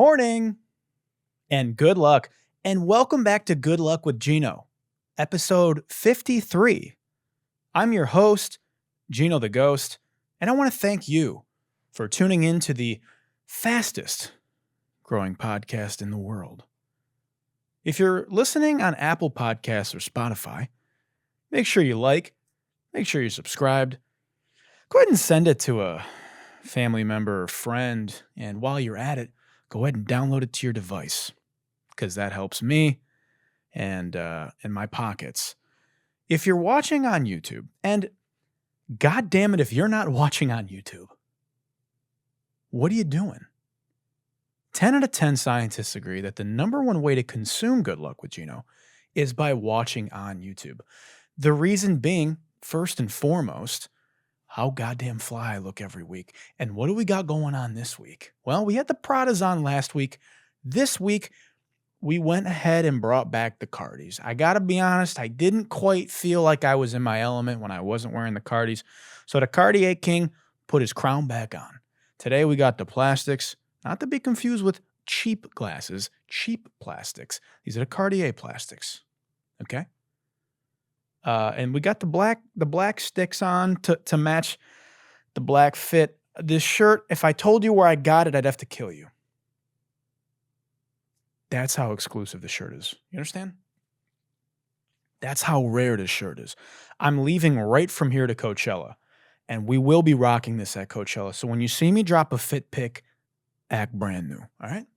morning and good luck. And welcome back to Good Luck with Gino, episode 53. I'm your host, Gino the Ghost, and I want to thank you for tuning in to the fastest growing podcast in the world. If you're listening on Apple Podcasts or Spotify, make sure you like, make sure you're subscribed. Go ahead and send it to a family member or friend, and while you're at it, go ahead and download it to your device, because that helps me and in my pockets. If you're watching on YouTube, and God damn it, if you're not watching on YouTube, what are you doing? 10 out of 10 scientists agree that the number one way to consume Good Luck with Gino is by watching on YouTube. The reason being, first and foremost, how goddamn fly I look every week. And what do we got going on this week? Well, we had the Pradas on last week. This week, we went ahead and brought back the Cardis. I got to be honest, I didn't quite feel like I was in my element when I wasn't wearing the Cardis. So the Cartier King put his crown back on. Today, we got the plastics, not to be confused with cheap glasses, cheap plastics. These are the Cartier plastics, okay? And we got the black sticks on to match the black fit. This shirt, if I told you where I got it, I'd have to kill you. That's how exclusive the shirt is. You understand? That's how rare this shirt is. I'm leaving right from here to Coachella, and we will be rocking this at Coachella. So when you see me drop a fit pic, act brand new, all right?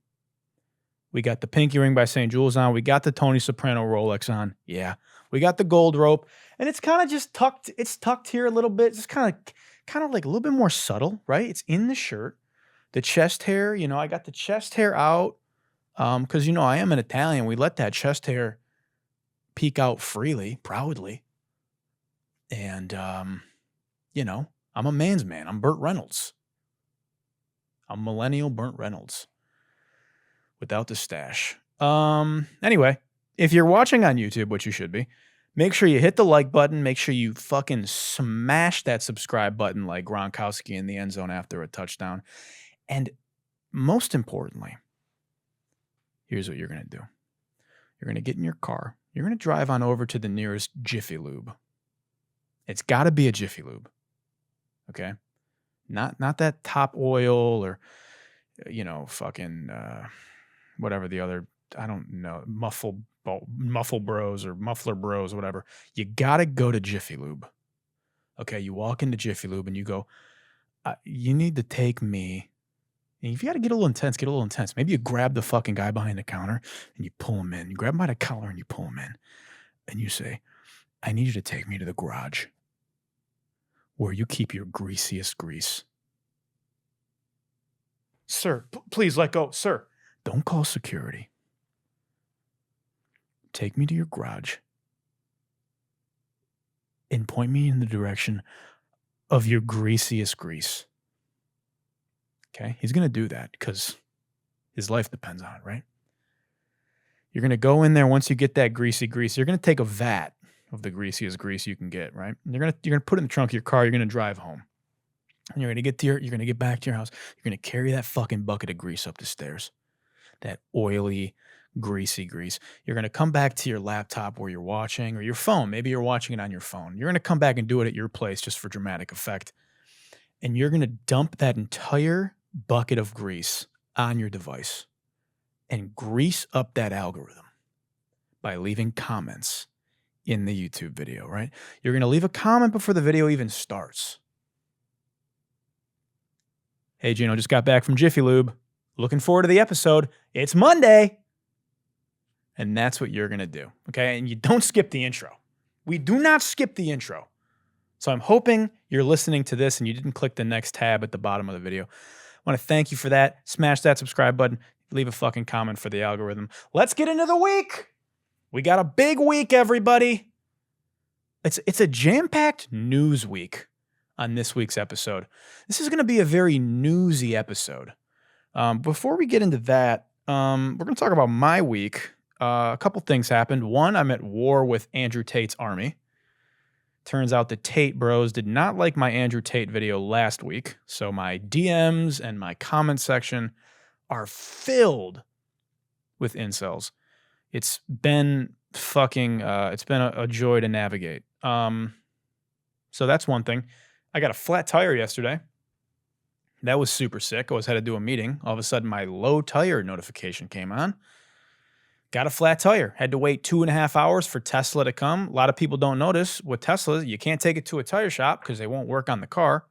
We got the pinky ring by St. Jules on. We got the Tony Soprano Rolex on. Yeah. We got the gold rope, and it's kind of just tucked. It's tucked here a little bit. Just kind of like a little bit more subtle, right? It's in the shirt. The chest hair, I got the chest hair out because, I am an Italian. We let that chest hair peek out freely, proudly. And, I'm a man's man. I'm Burt Reynolds. I'm millennial Burt Reynolds without the stash. Anyway. If you're watching on YouTube, which you should be, make sure you hit the like button. Make sure you fucking smash that subscribe button like Gronkowski in the end zone after a touchdown. And most importantly, here's what you're going to do. You're going to get in your car. You're going to drive on over to the nearest Jiffy Lube. It's got to be a Jiffy Lube. Okay? Not that Top Oil or, whatever the other, I don't know, Muffle Bros or Muffler Bros, whatever. You got to go to Jiffy Lube. Okay, you walk into Jiffy Lube and you go, you need to take me. And if you got to get a little intense, get a little intense. Maybe you grab the fucking guy behind the counter and you pull him in. You grab him by the collar and you pull him in. And you say, I need you to take me to the garage where you keep your greasiest grease. Sir, please let go. Sir, don't call security. Take me to your garage and point me in the direction of your greasiest grease. Okay? He's going to do that because his life depends on it, right? You're going to go in there once you get that greasy grease. You're going to take a vat of the greasiest grease you can get, right? And you're going to put it in the trunk of your car. You're going to drive home. And you're going to get back to your house. You're going to carry that fucking bucket of grease up the stairs. That oily, greasy grease. You're going to come back to your laptop where you're watching, or your phone. Maybe you're watching it on your phone. You're going to come back and do it at your place just for dramatic effect. And you're going to dump that entire bucket of grease on your device and grease up that algorithm by leaving comments in the YouTube video, right? You're going to leave a comment before the video even starts. Hey, Gino, just got back from Jiffy Lube. Looking forward to the episode. It's Monday. And that's what you're going to do, okay? And you don't skip the intro. We do not skip the intro. So I'm hoping you're listening to this and you didn't click the next tab at the bottom of the video. I want to thank you for that. Smash that subscribe button. Leave a fucking comment for the algorithm. Let's get into the week. We got a big week, everybody. It's a jam-packed news week on this week's episode. This is going to be a very newsy episode. Before we get into that, we're going to talk about my week. A couple things happened. One, I'm at war with Andrew Tate's army. Turns out the Tate bros did not like my Andrew Tate video last week, so my DMs and my comment section are filled with incels. It's been fucking, it's been a joy to navigate. So that's one thing. I got a flat tire yesterday. That was super sick. I was headed to a meeting. All of a sudden, my low tire notification came on. Got a flat tire. Had to wait 2.5 hours for Tesla to come. A lot of people don't notice with Tesla, you can't take it to a tire shop because they won't work on the car.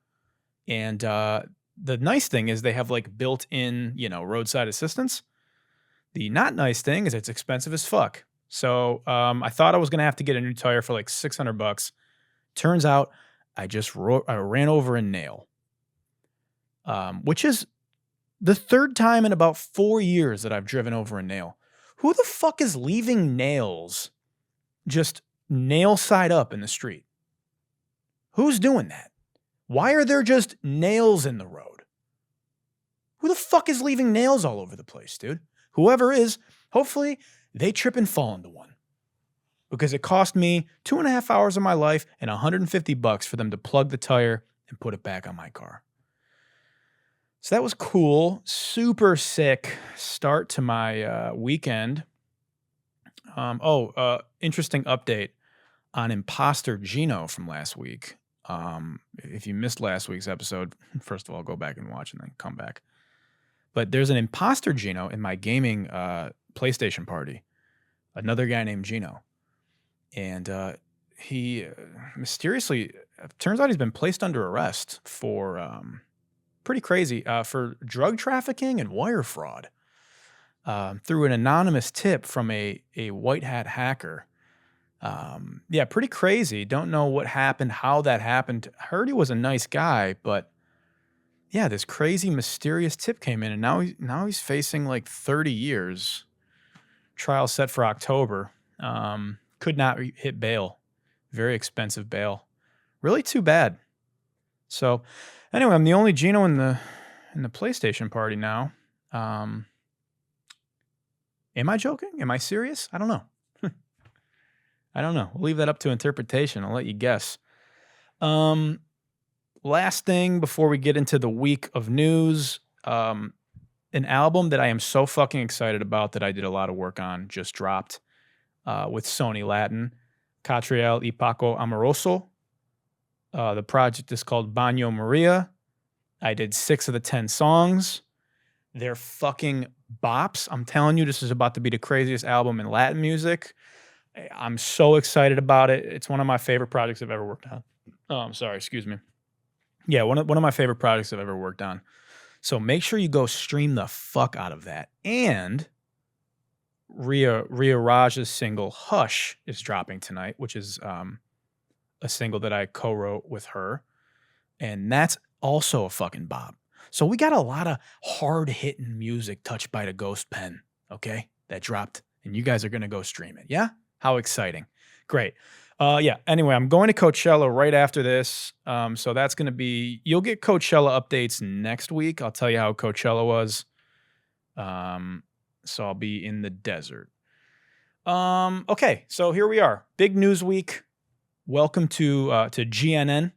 And the nice thing is they have like built-in, roadside assistance. The not nice thing is it's expensive as fuck. So I thought I was going to have to get a new tire for like $600. Turns out I ran over a nail, which is the third time in about 4 years that I've driven over a nail. Who the fuck is leaving nails just nail side up in the street? Who's doing that? Why are there just nails in the road? Who the fuck is leaving nails all over the place, dude? Whoever is, hopefully they trip and fall into one. Because it cost me 2.5 hours of my life and $150 for them to plug the tire and put it back on my car. So that was cool. Super sick start to my weekend. Interesting update on imposter Gino from last week. If you missed last week's episode, first of all, go back and watch and then come back. But there's an imposter Gino in my gaming PlayStation party. Another guy named Gino. And he mysteriously, turns out he's been placed under arrest for pretty crazy, for drug trafficking and wire fraud through an anonymous tip from a white hat hacker. Pretty crazy. Don't know what happened, how that happened. Heard he was a nice guy, but yeah, this crazy mysterious tip came in, and now he's facing like 30 years. Trial set for October. Could not hit bail. Very expensive bail. Really too bad. So anyway, I'm the only Gino in the PlayStation party now. Am I joking? Am I serious? I don't know. I don't know. We'll leave that up to interpretation. I'll let you guess. Last thing before we get into the week of news, an album that I am so fucking excited about that I did a lot of work on just dropped with Sony Latin, Catriel y Paco Amoroso. The project is called Baño Maria. I did 6 of the 10 songs. They're fucking bops. I'm telling you, this is about to be the craziest album in Latin music. I'm so excited about it. It's one of my favorite projects I've ever worked on. I'm sorry, excuse me. Yeah, one of my favorite projects I've ever worked on. So make sure you go stream the fuck out of that. And Ria Raj's single Hush is dropping tonight, which is a single that I co-wrote with her. And that's also a fucking bop. So we got a lot of hard-hitting music touched by the Ghost Pen, okay, that dropped. And you guys are going to go stream it, yeah? How exciting. Great. Anyway, I'm going to Coachella right after this. So that's going to be, you'll get Coachella updates next week. I'll tell you how Coachella was. So I'll be in the desert. Okay, so here we are. Big news week. Welcome to GNN,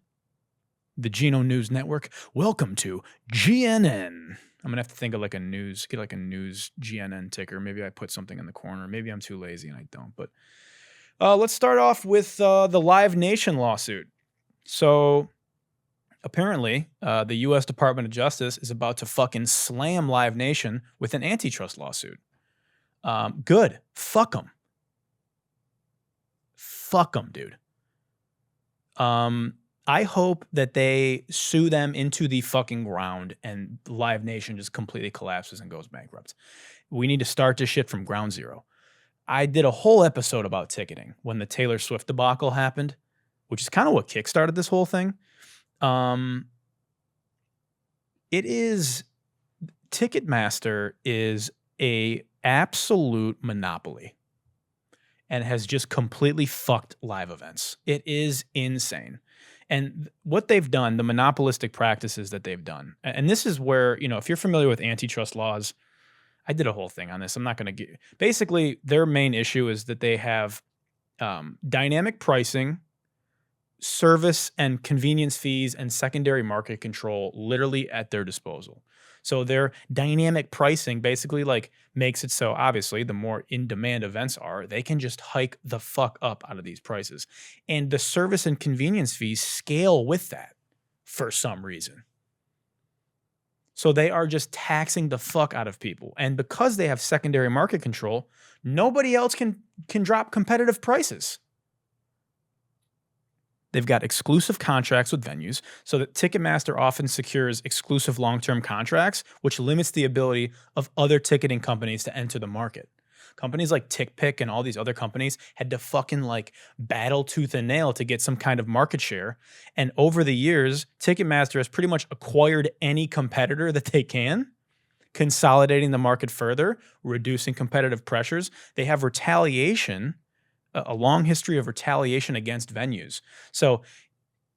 the Gino News Network. Welcome to GNN. I'm going to have to think of get a news GNN ticker. Maybe I put something in the corner. Maybe I'm too lazy and I don't. But let's start off with the Live Nation lawsuit. So apparently the U.S. Department of Justice is about to fucking slam Live Nation with an antitrust lawsuit. Good. Fuck them. Fuck them, dude. I hope that they sue them into the fucking ground and Live Nation just completely collapses and goes bankrupt. We need to start this shit from ground zero. I did a whole episode about ticketing when the Taylor Swift debacle happened, which is kind of what kickstarted this whole thing. Ticketmaster is a absolute monopoly and has just completely fucked live events. It is insane. And what they've done, the monopolistic practices that they've done, and this is where, if you're familiar with antitrust laws, I did a whole thing on this. I'm not going to get, basically their main issue is that they have dynamic pricing, service and convenience fees, and secondary market control literally at their disposal. So their dynamic pricing basically like makes it so obviously the more in demand events are, they can just hike the fuck up out of these prices. And the service and convenience fees scale with that for some reason. So they are just taxing the fuck out of people. And because they have secondary market control, nobody else can drop competitive prices. They've got exclusive contracts with venues so that Ticketmaster often secures exclusive long-term contracts, which limits the ability of other ticketing companies to enter the market. Companies like TickPick and all these other companies had to fucking like battle tooth and nail to get some kind of market share. And over the years, Ticketmaster has pretty much acquired any competitor that they can, consolidating the market further, reducing competitive pressures. They have retaliation, a long history of retaliation against venues. So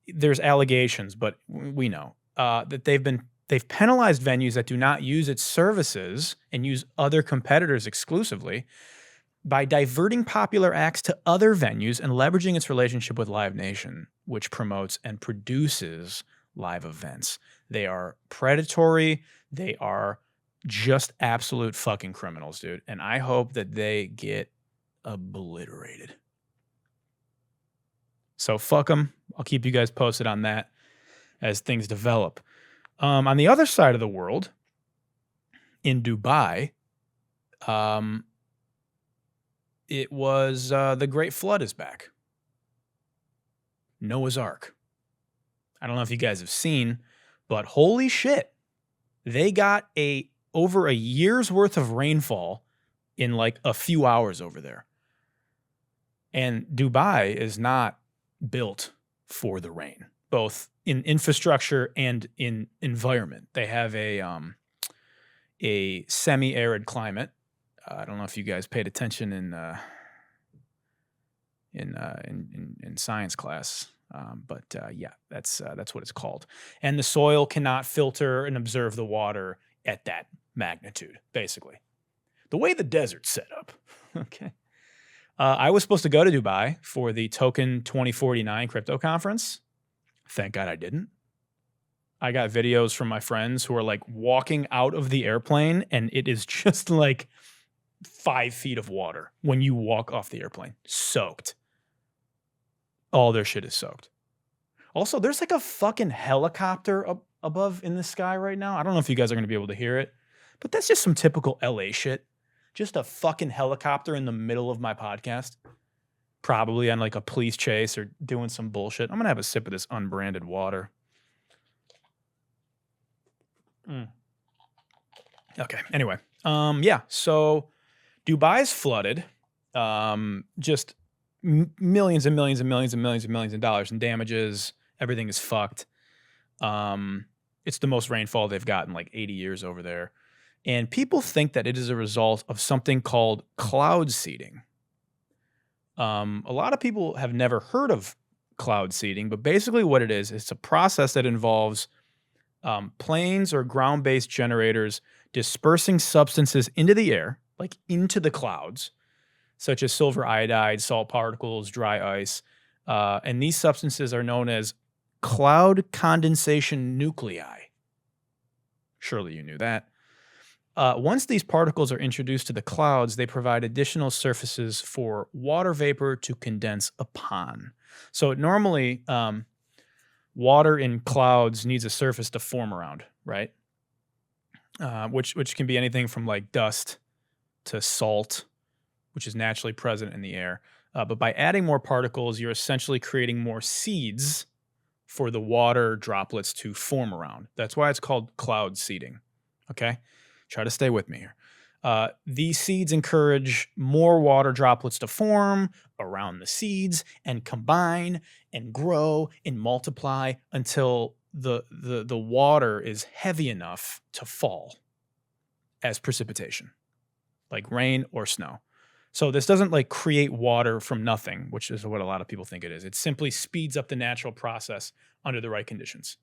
there's allegations, but we know that they've penalized venues that do not use its services and use other competitors exclusively by diverting popular acts to other venues and leveraging its relationship with Live Nation, which promotes and produces live events. They are predatory. They are just absolute fucking criminals, dude. And I hope that they get obliterated. So fuck them. I'll keep you guys posted on that as things develop. On the other side of the world, in Dubai, it was the Great Flood is back. Noah's Ark. I don't know if you guys have seen, but holy shit, they got over a year's worth of rainfall in like a few hours over there. And Dubai is not built for the rain, both in infrastructure and in environment. They have a semi-arid climate. I don't know if you guys paid attention in science class, but yeah, that's what it's called. And the soil cannot filter and observe the water at that magnitude, basically. The way the desert's set up. Okay. I was supposed to go to Dubai for the Token 2049 crypto conference. Thank God I didn't. I got videos from my friends who are like walking out of the airplane and it is just like 5 feet of water when you walk off the airplane. Soaked. All their shit is soaked. Also, there's like a fucking helicopter up above in the sky right now. I don't know if you guys are going to be able to hear it, but that's just some typical LA shit. Just a fucking helicopter in the middle of my podcast. Probably on like a police chase or doing some bullshit. I'm going to have a sip of this unbranded water. Okay. Anyway. Yeah. So Dubai's flooded. Just millions and millions and millions and millions and millions of dollars in damages. Everything is fucked. It's the most rainfall they've got in like 80 years over there. And people think that it is a result of something called cloud seeding. A lot of people have never heard of cloud seeding, but basically what it is, it's a process that involves planes or ground-based generators dispersing substances into the air, like into the clouds, such as silver iodide, salt particles, dry ice. And these substances are known as cloud condensation nuclei. Surely you knew that. Once these particles are introduced to the clouds, they provide additional surfaces for water vapor to condense upon. So normally, water in clouds needs a surface to form around, right? Which can be anything from like dust to salt, which is naturally present in the air. But by adding more particles, you're essentially creating more seeds for the water droplets to form around. That's why it's called cloud seeding. Okay? Try to stay with me here. These seeds encourage more water droplets to form around the seeds and combine and grow and multiply until the water is heavy enough to fall as precipitation, like rain or snow. So this doesn't like create water from nothing, which is what a lot of people think it is. It simply speeds up the natural process under the right conditions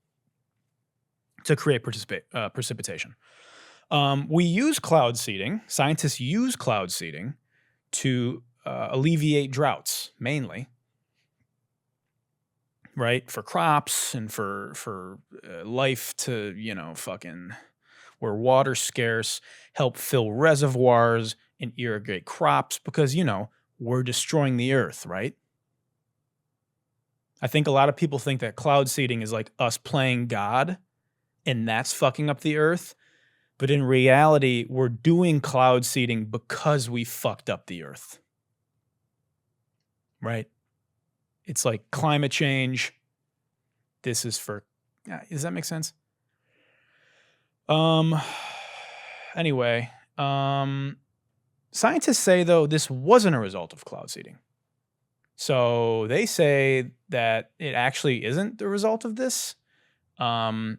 to create precipitation. We use cloud seeding. Scientists use cloud seeding to alleviate droughts, mainly, right? For crops and for life to, fucking where water's scarce, help fill reservoirs and irrigate crops because, we're destroying the earth, right? I think a lot of people think that cloud seeding is like us playing God and that's fucking up the earth. But in reality, we're doing cloud seeding because we fucked up the earth. Right? It's like climate change. This is for, does that make sense? Anyway, scientists say, though, this wasn't a result of cloud seeding. So they say that it actually isn't the result of this. And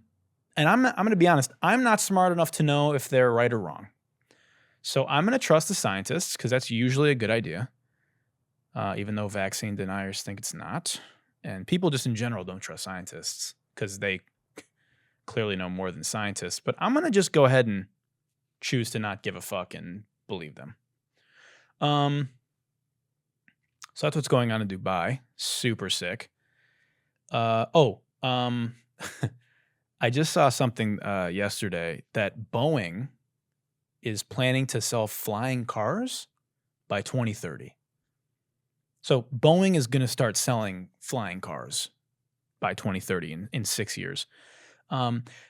I'm going to be honest, I'm not smart enough to know if they're right or wrong. So I'm going to trust the scientists because that's usually a good idea, even though vaccine deniers think it's not. And people just in general don't trust scientists because they clearly know more than scientists. But I'm going to just go ahead and choose to not give a fuck and believe them. So that's what's going on in Dubai. Super sick. I just saw something yesterday that Boeing is planning to sell flying cars by 2030. So Boeing is going to start selling flying cars by 2030 in 6 years.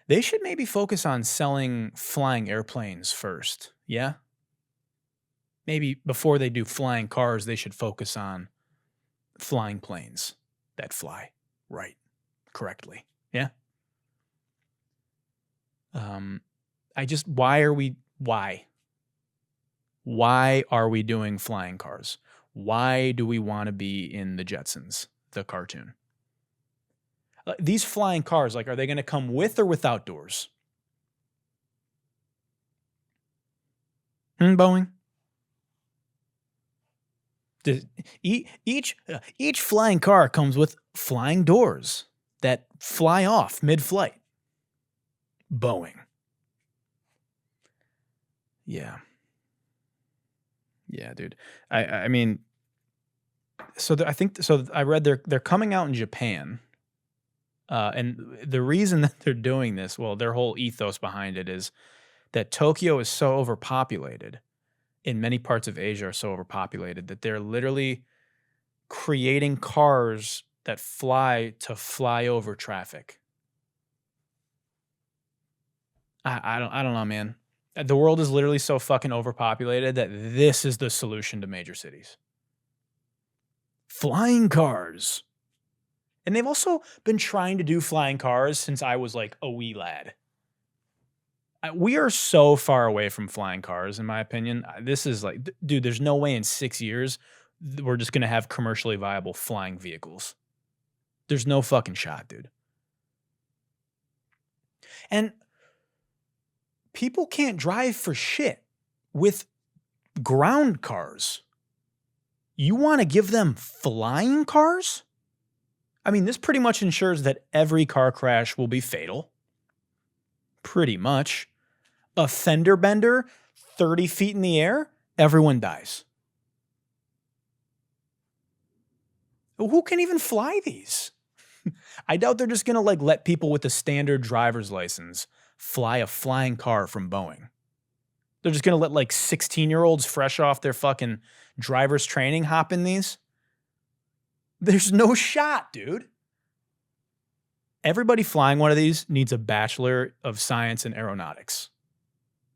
They should maybe focus on selling flying airplanes first. Yeah? Maybe before they do flying cars, they should focus on flying planes that fly right, correctly. Yeah? Why are we doing flying cars? Why do we want to be in the Jetsons, the cartoon? These flying cars, are they going to come with or without doors? Boeing? Each flying car comes with flying doors that fly off mid-flight. Boeing. Yeah. Yeah, dude. I mean, I read they're coming out in Japan. And the reason that they're doing this, well, their whole ethos behind it is that Tokyo is so overpopulated, in many parts of Asia are so overpopulated that they're literally creating cars that fly over traffic. I don't know, man. The world is literally so fucking overpopulated that this is the solution to major cities. Flying cars. And they've also been trying to do flying cars since I was like a wee lad. We are so far away from flying cars, in my opinion. This is like, dude, there's no way in 6 years we're just going to have commercially viable flying vehicles. There's no fucking shot, dude. And people can't drive for shit with ground cars. You want to give them flying cars? I mean, this pretty much ensures that every car crash will be fatal. Pretty much. A fender bender 30 feet in the air, everyone dies. Who can even fly these? I doubt they're just going to let people with a standard driver's license fly a flying car from Boeing. They're just going to let 16-year-olds fresh off their fucking driver's training hop in these. There's no shot, dude. Everybody flying one of these needs a Bachelor of Science in Aeronautics.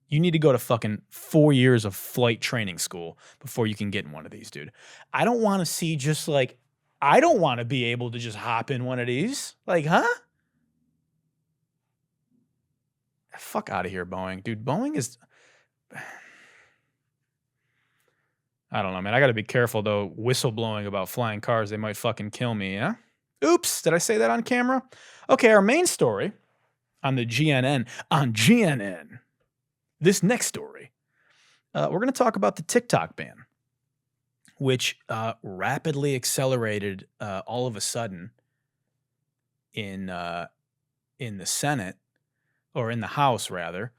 You need to go to fucking 4 years of flight training school before you can get in one of these, dude. I don't want to see I don't want to be able to just hop in one of these. Huh? Fuck out of here, Boeing. Dude, Boeing is... I don't know, man. I got to be careful, though. Whistleblowing about flying cars, they might fucking kill me, yeah? Oops, did I say that on camera? Okay, our main story on the GNN. On GNN. This next story, we're going to talk about the TikTok ban, which rapidly accelerated all of a sudden in the Senate, or in the House, rather.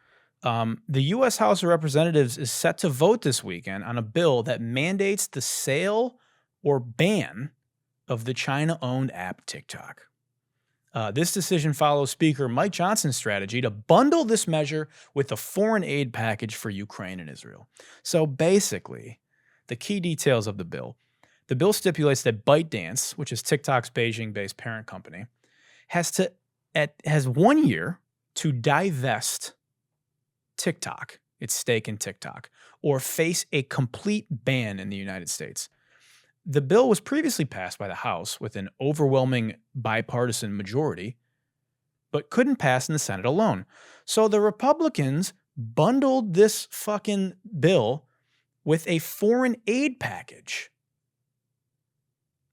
The U.S. House of Representatives is set to vote this weekend on a bill that mandates the sale or ban of the China-owned app TikTok. This decision follows Speaker Mike Johnson's strategy to bundle this measure with a foreign aid package for Ukraine and Israel. So basically, the key details of the bill stipulates that ByteDance, which is TikTok's Beijing-based parent company, has 1 year to divest TikTok, its stake in TikTok, or face a complete ban in the United States. The bill was previously passed by the House with an overwhelming bipartisan majority, but couldn't pass in the Senate alone. So the Republicans bundled this fucking bill with a foreign aid package.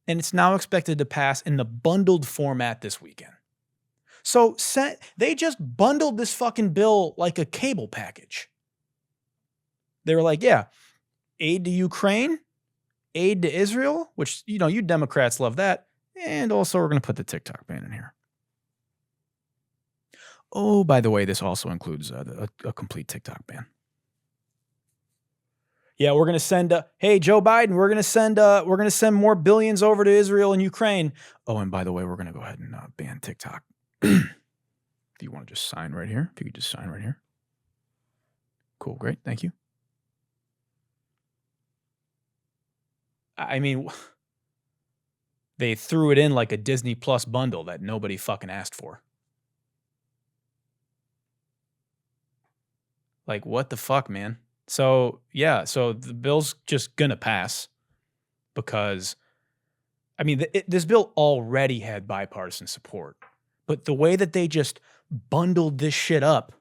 And it's now expected to pass in the bundled format this weekend. So they just bundled this fucking bill like a cable package. They were like, yeah, aid to Ukraine, aid to Israel, which, you Democrats love that. And also we're going to put the TikTok ban in here. Oh, by the way, this also includes a complete TikTok ban. Yeah, we're going to send, hey, Joe Biden, we're going to send more billions over to Israel and Ukraine. Oh, and by the way, we're going to go ahead and ban TikTok. If you want to just sign right here, if you could just sign right here. Cool, great, thank you. I mean, they threw it in like a Disney Plus bundle that nobody fucking asked for. Like, what the fuck, man? So, yeah, so the bill's just gonna pass because, I mean, this bill already had bipartisan support, but the way that they just bundled this shit up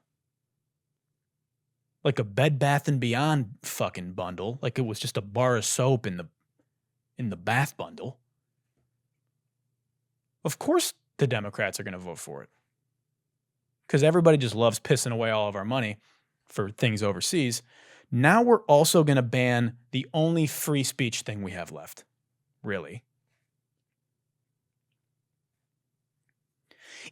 like a Bed Bath & Beyond fucking bundle, like it was just a bar of soap in the bath bundle, of course the Democrats are going to vote for it because everybody just loves pissing away all of our money for things overseas. Now we're also going to ban the only free speech thing we have left, really.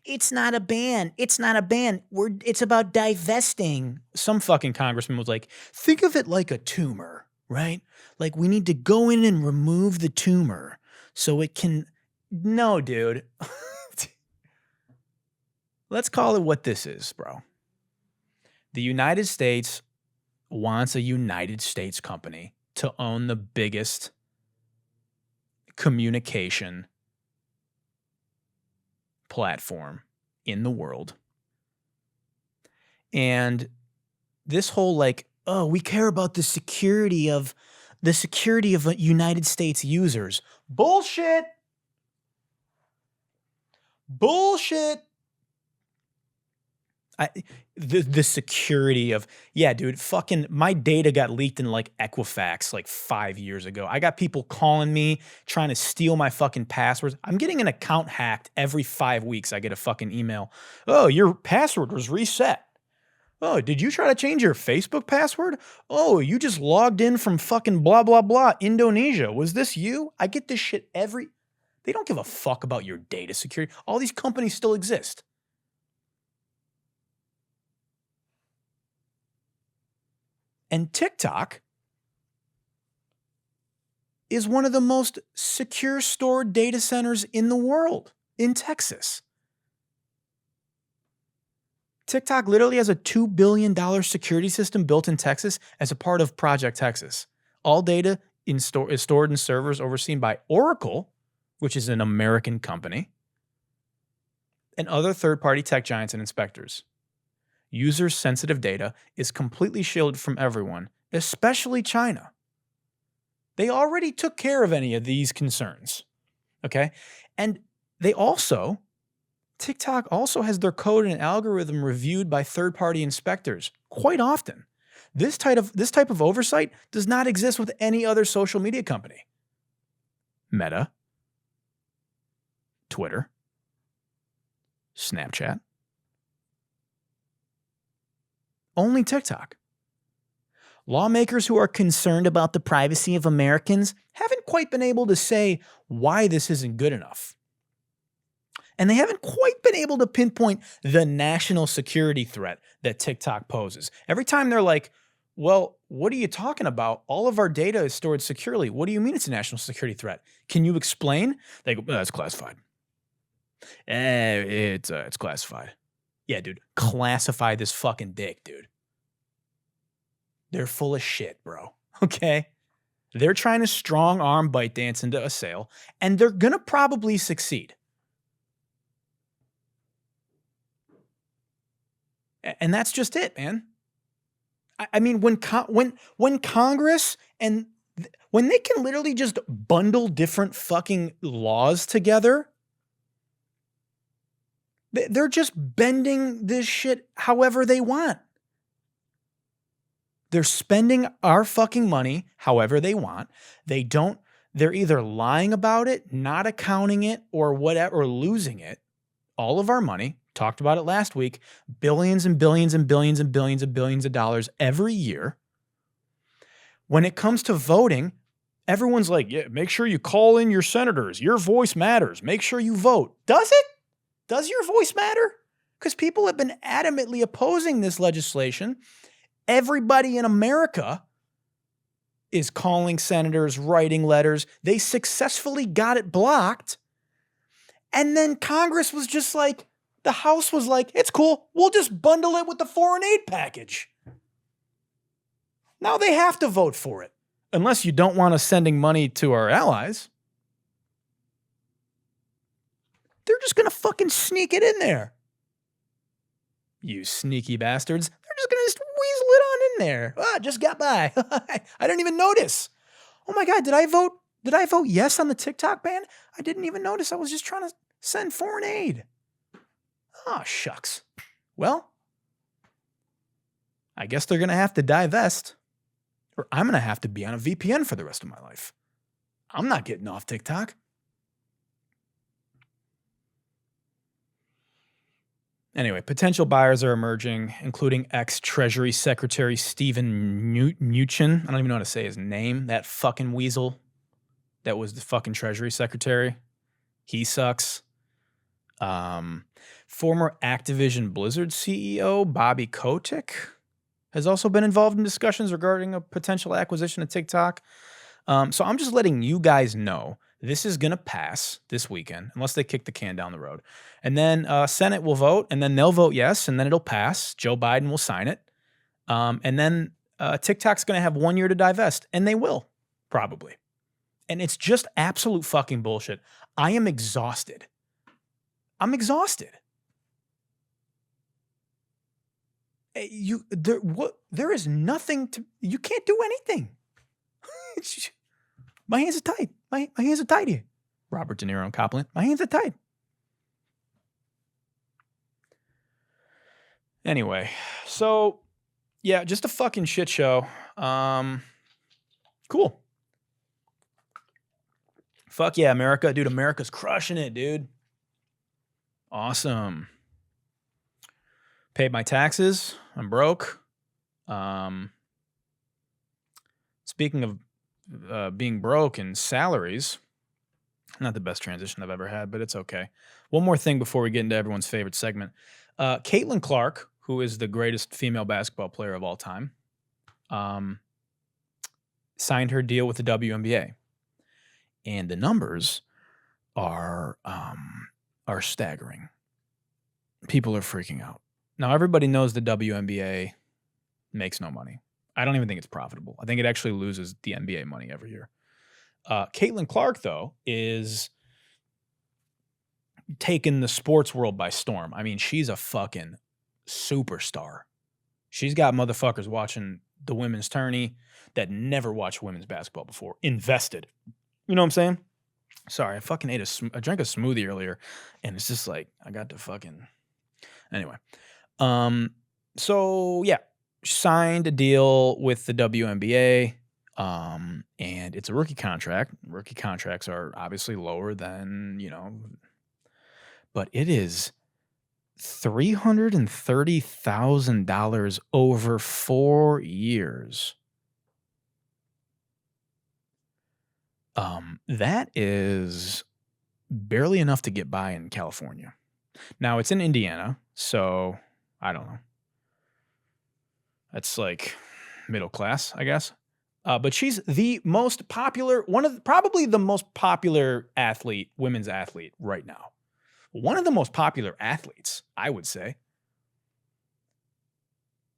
It's not a ban. It's not a ban. It's about divesting. Some fucking congressman was like, think of it like a tumor, right? Like we need to go in and remove the tumor so it can. No, dude. Let's call it what this is, bro. The United States wants a United States company to own the biggest communication platform in the world. And this whole like, oh, we care about the security of United States users. Bullshit. The security of, yeah, dude, fucking my data got leaked in like Equifax like 5 years ago. I got people calling me trying to steal my fucking passwords. I'm getting an account hacked every 5 weeks. I get a fucking email. Oh, your password was reset. Oh, did you try to change your Facebook password? Oh, you just logged in from fucking blah, blah, blah, Indonesia. Was this you? I get this shit they don't give a fuck about your data security. All these companies still exist. And TikTok is one of the most secure stored data centers in the world, in Texas. TikTok literally has a $2 billion security system built in Texas as a part of Project Texas. All data is stored in servers overseen by Oracle, which is an American company, and other third-party tech giants and inspectors. Users' sensitive data is completely shielded from everyone, especially China. They already took care of any of these concerns, okay? And TikTok also has their code and algorithm reviewed by third-party inspectors quite often. This type of oversight does not exist with any other social media company. Meta, Twitter, Snapchat. Only TikTok. Lawmakers who are concerned about the privacy of Americans haven't quite been able to say why this isn't good enough. And they haven't quite been able to pinpoint the national security threat that TikTok poses. Every time they're like, well, what are you talking about? All of our data is stored securely. What do you mean it's a national security threat? Can you explain? They go, that's classified. It's classified. Yeah, dude. Classify this fucking dick, dude. They're full of shit, bro. Okay? They're trying to strong arm bite dance into a sale, and they're going to probably succeed. And that's just it, man. I mean, when Congress and when they can literally just bundle different fucking laws together, they're just bending this shit however they want. They're spending our fucking money however they want. They're either lying about it, not accounting it, or whatever, or losing it. All of our money, talked about it last week, billions and billions and billions and billions and billions of dollars every year. When it comes to voting, everyone's like, yeah, make sure you call in your senators. Your voice matters. Make sure you vote. Does it? Does your voice matter? Because people have been adamantly opposing this legislation. Everybody in America is calling senators, writing letters. They successfully got it blocked. And then Congress was just like, the House was like, it's cool. We'll just bundle it with the foreign aid package. Now they have to vote for it. Unless you don't want us sending money to our allies. They're just going to fucking sneak it in there. You sneaky bastards. They're just going to weasel it on in there. Just got by. I didn't even notice. Oh my God, did I vote yes on the TikTok ban? I didn't even notice. I was just trying to send foreign aid. Oh, shucks. Well, I guess they're going to have to divest, or I'm going to have to be on a VPN for the rest of my life. I'm not getting off TikTok. Anyway, potential buyers are emerging, including ex-Treasury Secretary Steven Mnuchin. I don't even know how to say his name. That fucking weasel that was the fucking Treasury Secretary. He sucks. Former Activision Blizzard CEO Bobby Kotick has also been involved in discussions regarding a potential acquisition of TikTok. So I'm just letting you guys know this is going to pass this weekend, unless they kick the can down the road. And then Senate will vote, and then they'll vote yes, and then it'll pass. Joe Biden will sign it. And then TikTok's going to have 1 year to divest, and they will, probably. And it's just absolute fucking bullshit. I am exhausted. I'm exhausted. There is nothing to, you can't do anything. My hands are tied. My hands are tied here. Robert De Niro and Copland. My hands are tied. Anyway, so yeah, just a fucking shit show. Cool. Fuck yeah, America. Dude, America's crushing it, dude. Awesome. Paid my taxes. I'm broke. Speaking of being broke and salaries, not the best transition I've ever had, but it's okay. One more thing before we get into everyone's favorite segment. Caitlyn Clark, who is the greatest female basketball player of all time, signed her deal with the WNBA. And the numbers are staggering. People are freaking out. Now, everybody knows the WNBA makes no money. I don't even think it's profitable. I think it actually loses the NBA money every year. Caitlyn Clark, though, is taking the sports world by storm. I mean, she's a fucking superstar. She's got motherfuckers watching the women's tourney that never watched women's basketball before. Invested. You know what I'm saying? Sorry, I fucking I drank a smoothie earlier, and it's just like, I got to fucking... Anyway. So, yeah. Signed a deal with the WNBA, and it's a rookie contract. Rookie contracts are obviously lower than, but it is $330,000 over 4 years. That is barely enough to get by in California. Now, it's in Indiana, so I don't know. That's like middle class, I guess. But she's the most popular, probably the most popular athlete, women's athlete right now. one of the most popular athletes, I would say.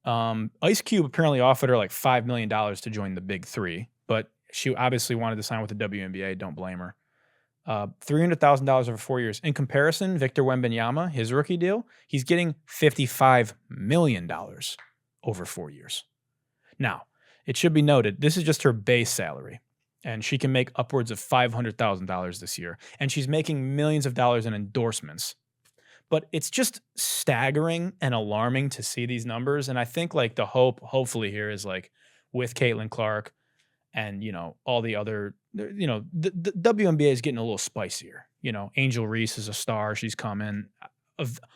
Ice Cube apparently offered her like $5 million to join the Big Three, but she obviously wanted to sign with the WNBA. Don't blame her. $300,000 over 4 years. In comparison, Victor Wembanyama, his rookie deal, he's getting $55 million over 4 years. Now, it should be noted, this is just her base salary, and she can make upwards of $500,000 this year, and she's making millions of dollars in endorsements. But it's just staggering and alarming to see these numbers, and I think like the hope, hopefully here is like with Caitlyn Clark and, you know, all the other, you know, the WNBA is getting a little spicier. You know, Angel Reese is a star. She's coming.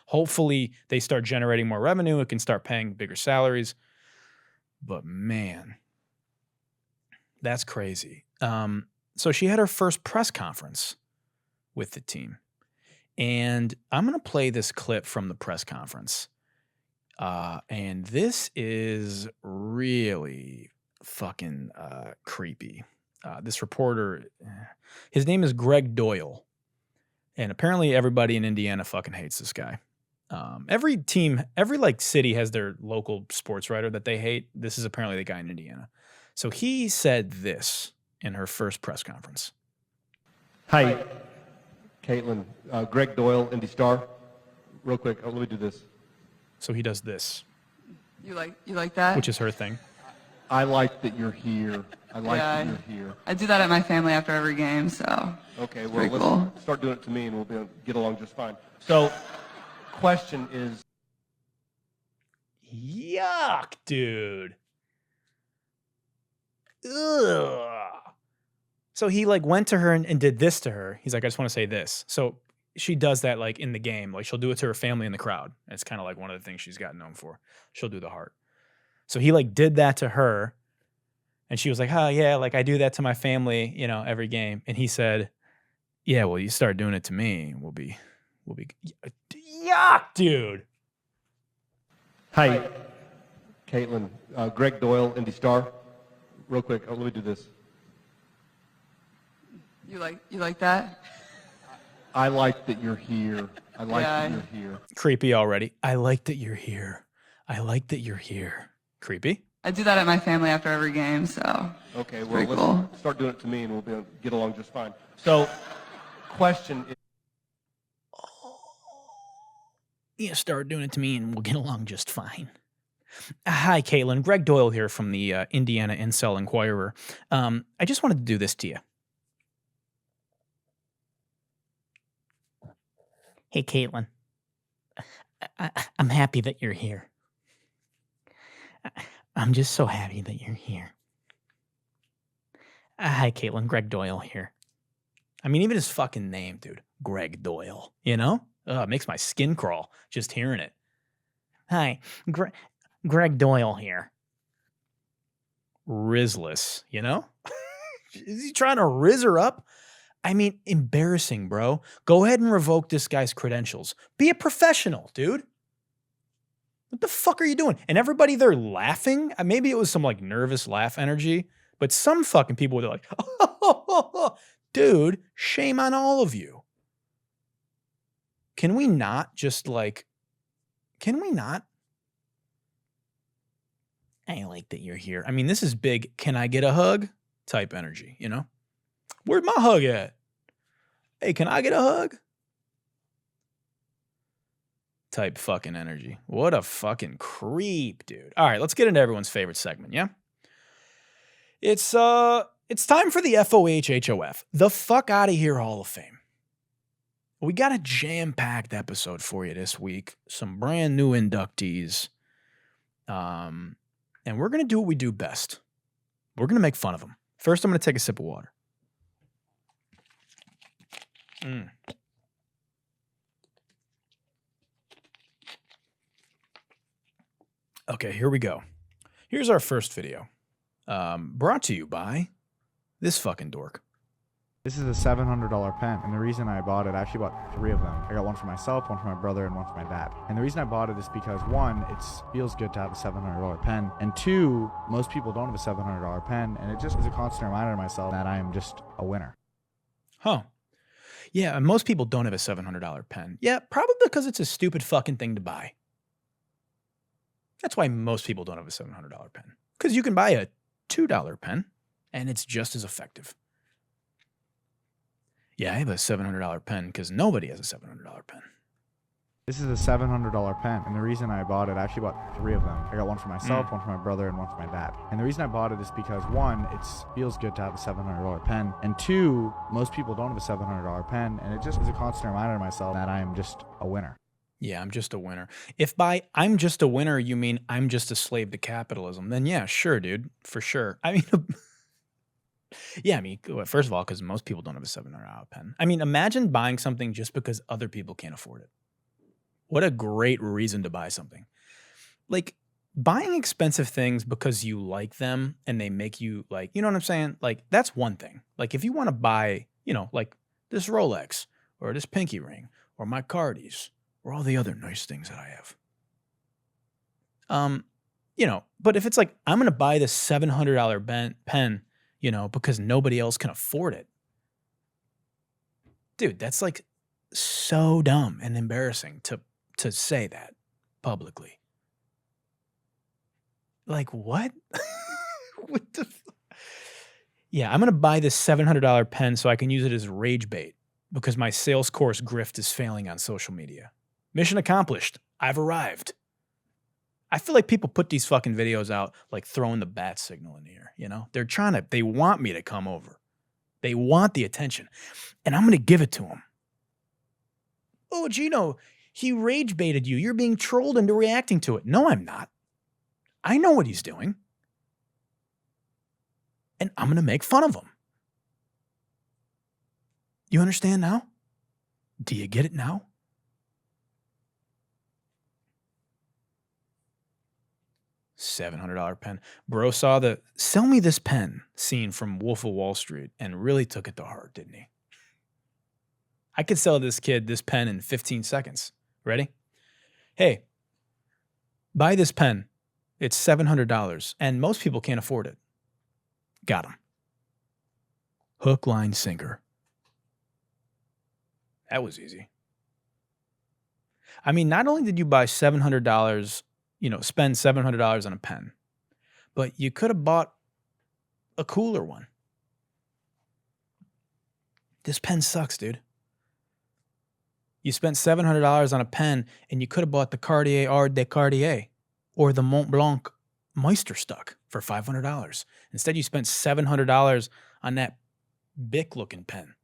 Hopefully they start generating more revenue. It can start paying bigger salaries. But man, that's crazy. So she had her first press conference with the team. And I'm going to play this clip from the press conference. And this is really fucking creepy. This reporter, his name is Greg Doyle. And apparently everybody in Indiana fucking hates this guy. Every team, every like city has their local sports writer that they hate. This is apparently the guy in Indiana. So he said this in her first press conference. Hi, Caitlyn. Greg Doyle, Indy Star. Real quick, let me do this. So he does this. You like that? Which is her thing. I like that you're here. I like that you're here. I do that at my family after every game, so. Okay, well, let's cool. start doing it to me and we'll get along just fine. So, question is. Yuck, dude. Ugh. So he like went to her and did this to her. He's like, I just want to say this. So she does that like in the game. Like she'll do it to her family in the crowd. It's kind of like one of the things she's gotten known for. She'll do the heart. So he like did that to her. And she was like, oh yeah, like I do that to my family, you know, every game. And he said, yeah, well, you start doing it to me. We'll be yuck, dude. Hi, Caitlyn. Greg Doyle, Indy Star. Real quick, let me do this. You like that? I like that you're here. I like that you're here. Creepy already. I like that you're here. I like that you're here. Creepy. I do that at my family after every game, so. Okay, well, let's cool. start doing it to me and we'll get along just fine. So, question is. Yeah, start doing it to me and we'll get along just fine. Hi, Caitlyn. Greg Doyle here from the Indiana Incel Inquirer. I just wanted to do this to you. Hey, Caitlyn. I'm happy that you're here. I'm just so happy that you're here. Hi, Caitlyn. Greg Doyle here. I mean, even his fucking name, dude. Greg Doyle. You know? It makes my skin crawl just hearing it. Hi, Greg Doyle here. Rizless, you know? Is he trying to riz her up? I mean, embarrassing, bro. Go ahead and revoke this guy's credentials. Be a professional, dude. What the fuck are you doing? And everybody there laughing? Maybe it was some like nervous laugh energy, but some fucking people were like, oh, dude, shame on all of you. Can we not just like, can we not? I like that you're here. I mean, this is big, can I get a hug type energy, you know? Where'd my hug at? Hey, can I get a hug? Type fucking energy. What a fucking creep, dude. All right, let's get into everyone's favorite segment, yeah? It's time for the FOH HOF, the Fuck Outta Here Hall of Fame. We got a jam-packed episode for you this week. Some brand new inductees. And we're going to do what we do best. We're going to make fun of them. First, I'm going to take a sip of water. Okay, here we go. Here's our first video. Brought to you by this fucking dork. This is a $700 pen, and the reason I bought it, I actually bought 3 of them. I got one for myself, one for my brother, and one for my dad. And the reason I bought it is because 1, it feels good to have a $700 pen, and 2, most people don't have a $700 pen, and it just is a constant reminder to myself that I am just a winner. Huh. Yeah, and most people don't have a $700 pen. Yeah, probably because it's a stupid fucking thing to buy. That's why most people don't have a $700 pen. Because you can buy a $2 pen, and it's just as effective. Yeah, I have a $700 pen because nobody has a $700 pen. This is a $700 pen, and the reason I bought it, I actually bought 3 of them. I got one for myself, one for my brother, and one for my dad. And the reason I bought it is because, one, it feels good to have a $700 pen, and two, most people don't have a $700 pen, and it just is a constant reminder to myself that I am just a winner. Yeah, I'm just a winner. If by I'm just a winner you mean I'm just a slave to capitalism, then yeah, sure, dude, for sure. I mean, yeah, I mean, first of all, because most people don't have a $700 pen. I mean, imagine buying something just because other people can't afford it. What a great reason to buy something. Like, buying expensive things because you like them and they make you like, you know what I'm saying? Like, that's one thing. Like, if you want to buy, you know, like this Rolex or this pinky ring or my Cardis or all the other nice things that I have. You know, but if it's like, I'm going to buy this $700 pen, you know, because nobody else can afford it. Dude, that's like so dumb and embarrassing to say that publicly. Like, what? What the Yeah, I'm going to buy this $700 pen so I can use it as rage bait because my sales course grift is failing on social media. Mission accomplished. I've arrived. I feel like people put these fucking videos out like throwing the bat signal in the air, you know? They want me to come over. They want the attention. And I'm going to give it to them. Oh, Gino, he rage baited you. You're being trolled into reacting to it. No, I'm not. I know what he's doing. And I'm going to make fun of him. You understand now? Do you get it now? $700 pen. Bro saw the "sell me this pen" scene from Wolf of Wall Street and really took it to heart, didn't he? I could sell this kid this pen in 15 seconds. Ready? Hey, buy this pen. It's $700 and most people can't afford it. Got him. Hook, line, sinker. That was easy. I mean, not only did you buy $700, you know, spend $700 on a pen, but you could have bought a cooler one. This pen sucks, dude. You spent $700 on a pen and you could have bought the Cartier Art de Cartier or the Mont Blanc Meisterstuck for $500. Instead, you spent $700 on that Bic-looking pen.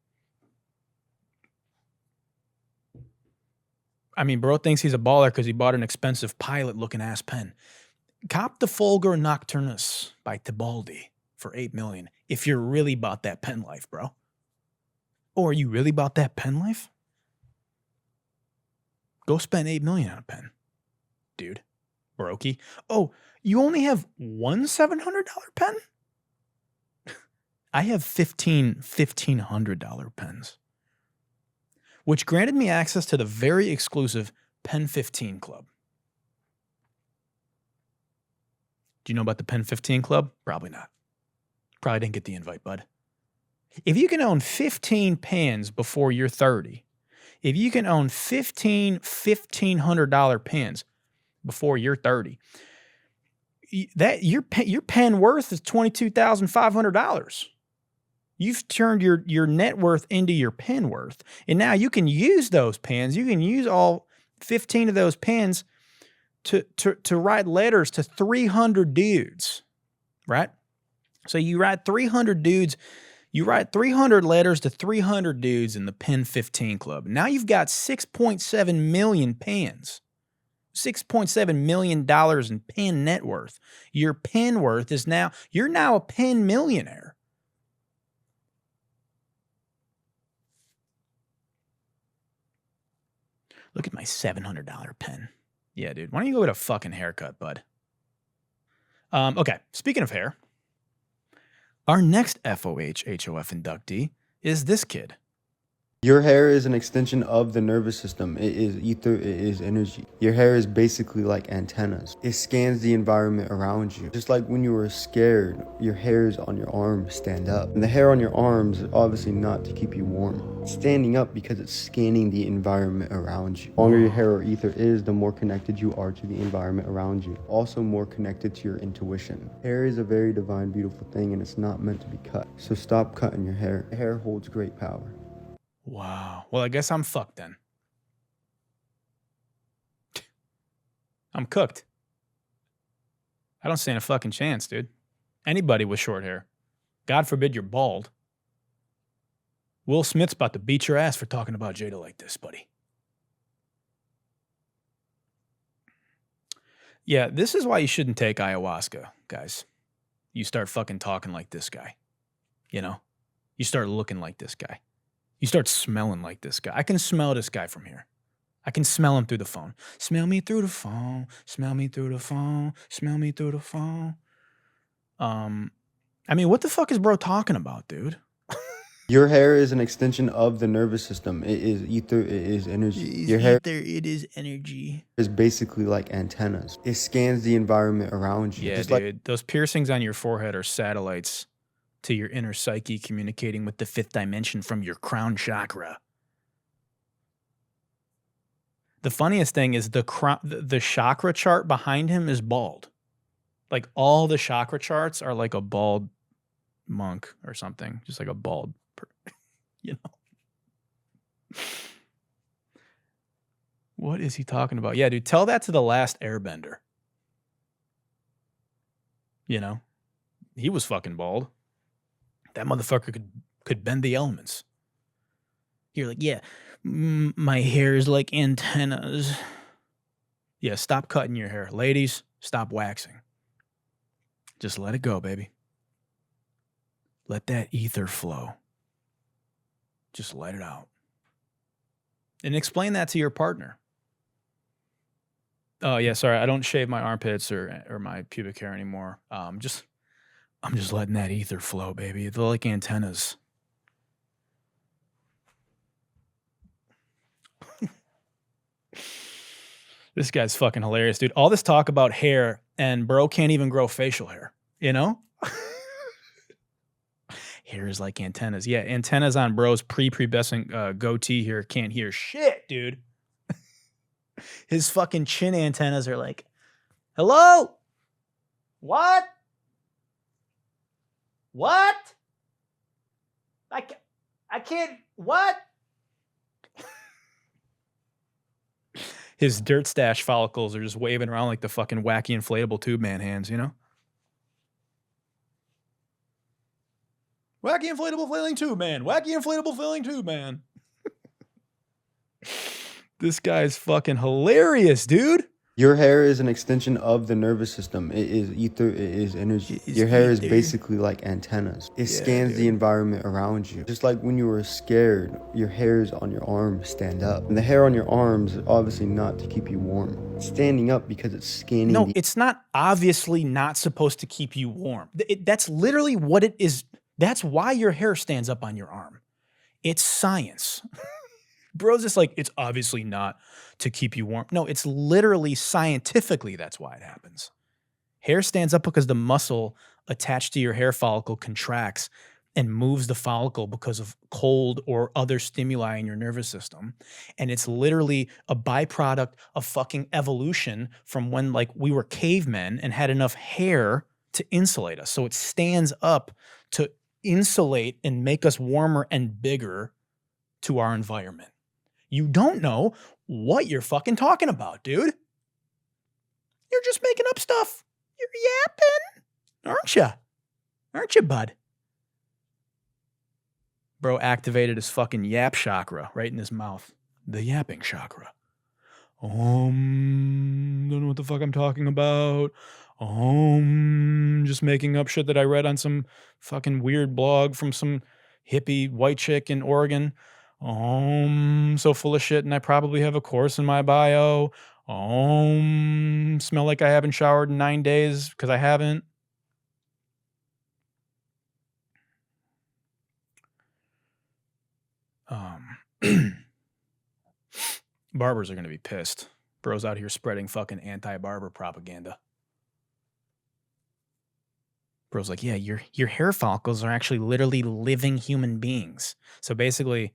I mean, bro thinks he's a baller because he bought an expensive pilot-looking ass pen. Cop the Folger Nocturnus by Tibaldi for $8 million if you really bought that pen life, bro. Or you really bought that pen life? Go spend $8 million on a pen, dude. Brokey. Oh, you only have one $700 pen? I have 15 $1,500 pens, which granted me access to the very exclusive Pen 15 Club. Do you know about the Pen 15 Club? Probably not. Probably didn't get the invite, bud. If you can own 15 pens before you're 30, if you can own 15 $1,500 pens before you're 30, that your pen worth is $22,500. You've turned your net worth into your pen worth. And now you can use those pens. You can use all 15 of those pens to write letters to 300 dudes, right? So you write 300 dudes. You write 300 letters to 300 dudes in the Pen 15 Club. Now you've got 6.7 million pens. $6.7 million in pen net worth. Your pen worth is you're now a pen millionaire. Look at my $700 pen. Yeah, dude. Why don't you go get a fucking haircut, bud? Okay, speaking of hair, our next FOH HOF inductee is this kid. Your hair is an extension of the nervous system. It is ether, it is energy. Your hair is basically like antennas. It scans the environment around you. Just like when you were scared, your hairs on your arms stand up. And the hair on your arms is obviously not to keep you warm. It's standing up because it's scanning the environment around you. The longer your hair or ether is, the more connected you are to the environment around you. Also more connected to your intuition. Hair is a very divine, beautiful thing, and it's not meant to be cut. So stop cutting your hair. Hair holds great power. Wow. Well, I guess I'm fucked then. I'm cooked. I don't stand a fucking chance, dude. Anybody with short hair. God forbid you're bald. Will Smith's about to beat your ass for talking about Jada like this, buddy. Yeah, this is why you shouldn't take ayahuasca, guys. You start fucking talking like this guy. You know? You start looking like this guy. You start smelling like this guy. I can smell this guy from here. I can smell him through the phone. Smell me through the phone. Smell me through the phone. Smell me through the phone. I mean, what the fuck is bro talking about, dude? Your hair is an extension of the nervous system. It is ether, it is energy. Your hair it is energy. is basically like antennas. It scans the environment around you. Yeah, Just dude. like Those piercings on your forehead are satellites to your inner psyche communicating with the fifth dimension from your crown chakra. The funniest thing is the chakra chart behind him is bald. Like all the chakra charts are like a bald monk or something. Just like a bald, you know. What is he talking about? Yeah, dude, tell that to the last airbender. You know, he was fucking bald. That motherfucker could bend the elements. You're like, yeah, my hair is like antennas. Yeah, stop cutting your hair. Ladies, stop waxing. Just let it go, baby. Let that ether flow. Just let it out. And explain that to your partner. Oh, yeah, sorry, I don't shave my armpits or my pubic hair anymore. I'm just letting that ether flow, baby. They're like antennas. This guy's fucking hilarious, dude. All this talk about hair and bro can't even grow facial hair, you know? Hair is like antennas. Yeah, antennas on bro's prepubescent goatee here can't hear shit, dude. His fucking chin antennas are like, hello? What? What? I can't, what? His dirt stash follicles are just waving around like the fucking wacky inflatable tube man hands, you know? Wacky inflatable flailing tube man. Wacky inflatable flailing tube man. This guy's fucking hilarious, dude. your hair is an extension of the nervous system. It is ether, it is energy. Your hair is basically like antennas. It scans the environment around you. Just like when you were scared, your hairs on your arms stand up. And the hair on your arms is obviously not to keep you warm. It's standing up because it's scanning. No, it's not obviously not supposed to keep you warm. That's literally what it is. That's why your hair stands up on your arm. It's science. Bro's just like, it's obviously not to keep you warm. No, it's literally scientifically that's why it happens. Hair stands up because the muscle attached to your hair follicle contracts and moves the follicle because of cold or other stimuli in your nervous system. And it's literally a byproduct of fucking evolution from when like we were cavemen and had enough hair to insulate us. So it stands up to insulate and make us warmer and bigger to our environment. You don't know what you're fucking talking about, dude. You're just making up stuff. You're yapping, aren't you? Aren't you, bud? Bro activated his fucking yap chakra right in his mouth. The yapping chakra. Don't know what the fuck I'm talking about. Just making up shit that I read on some fucking weird blog from some hippie white chick in Oregon. So full of shit, and I probably have a course in my bio. Smell like I haven't showered in 9 days because I haven't. Barbers are going to be pissed. Bro's out here spreading fucking anti-barber propaganda. Bro's like, yeah, your hair follicles are actually literally living human beings. So basically,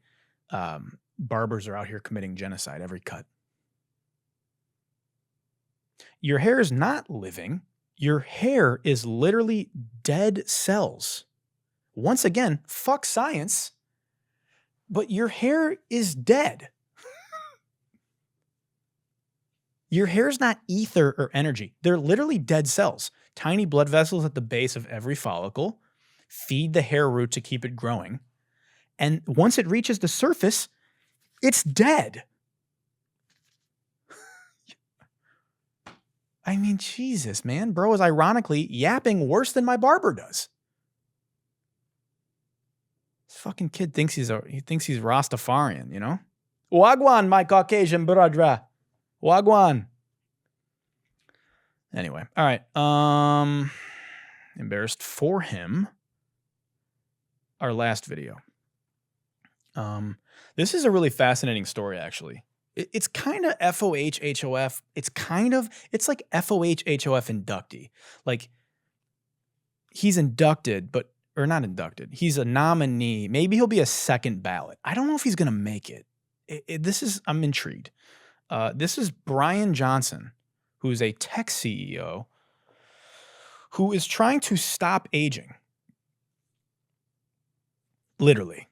barbers are out here committing genocide every cut. Your hair is not living. Your hair is literally dead cells. Once again, fuck science, but your hair is dead. Your hair's not ether or energy. They're literally dead cells. Tiny blood vessels at the base of every follicle feed the hair root to keep it growing. And once it reaches the surface, it's dead. I mean, Jesus, man. Bro is ironically yapping worse than my barber does. This fucking kid thinks he's Rastafarian, you know? Wagwan, my Caucasian brother. Wagwan. Anyway, all right. Embarrassed for him. Our last video. This is a really fascinating story, actually. It's kind of FOH HOF. It's like FOH HOF inductee. Like, he's inducted, or not inducted. He's a nominee. Maybe he'll be a second ballot. I don't know if he's going to make it. I'm intrigued. This is Bryan Johnson, who's a tech CEO who is trying to stop aging. Literally.